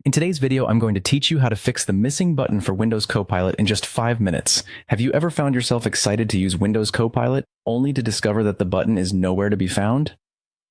In today's video, I'm going to teach you how to fix the missing button for Windows Copilot in just 5 minutes. Have you ever found yourself excited to use Windows Copilot, only to discover that the button is nowhere to be found?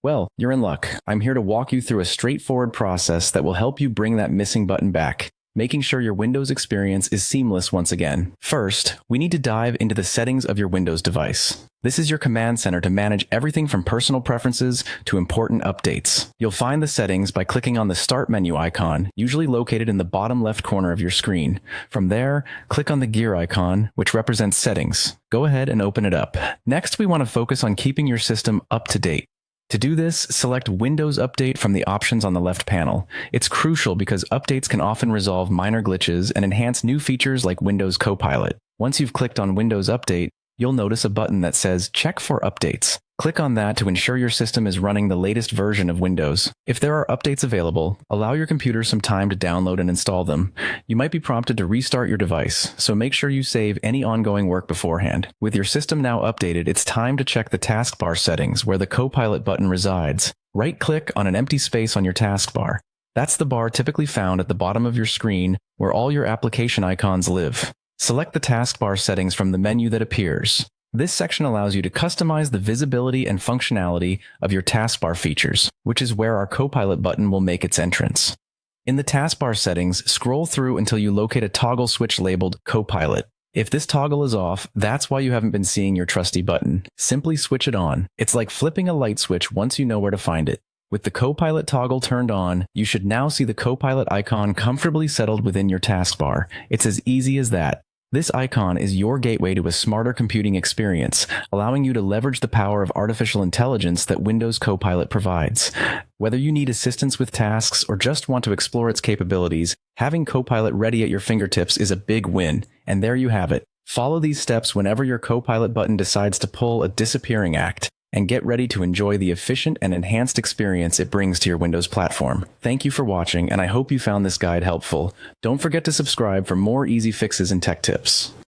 Well, you're in luck. I'm here to walk you through a straightforward process that will help you bring that missing button back, making sure your Windows experience is seamless once again. First, we need to dive into the settings of your Windows device. This is your command center to manage everything from personal preferences to important updates. You'll find the settings by clicking on the Start menu icon, usually located in the bottom left corner of your screen. From there, click on the gear icon, which represents settings. Go ahead and open it up. Next, we want to focus on keeping your system up to date. To do this, select Windows Update from the options on the left panel. It's crucial because updates can often resolve minor glitches and enhance new features like Windows Copilot. Once you've clicked on Windows Update, you'll notice a button that says Check for Updates. Click on that to ensure your system is running the latest version of Windows. If there are updates available, allow your computer some time to download and install them. You might be prompted to restart your device, so make sure you save any ongoing work beforehand. With your system now updated, it's time to check the taskbar settings where the Copilot button resides. Right-click on an empty space on your taskbar. That's the bar typically found at the bottom of your screen where all your application icons live. Select the taskbar settings from the menu that appears. This section allows you to customize the visibility and functionality of your taskbar features, which is where our Copilot button will make its entrance. In the taskbar settings, scroll through until you locate a toggle switch labeled Copilot. If this toggle is off, that's why you haven't been seeing your trusty button. Simply switch it on. It's like flipping a light switch once you know where to find it. With the Copilot toggle turned on, you should now see the Copilot icon comfortably settled within your taskbar. It's as easy as that. This icon is your gateway to a smarter computing experience, allowing you to leverage the power of artificial intelligence that Windows Copilot provides. Whether you need assistance with tasks or just want to explore its capabilities, having Copilot ready at your fingertips is a big win. And there you have it. Follow these steps whenever your Copilot button decides to pull a disappearing act, and get ready to enjoy the efficient and enhanced experience it brings to your Windows platform. Thank you for watching, and I hope you found this guide helpful. Don't forget to subscribe for more easy fixes and tech tips.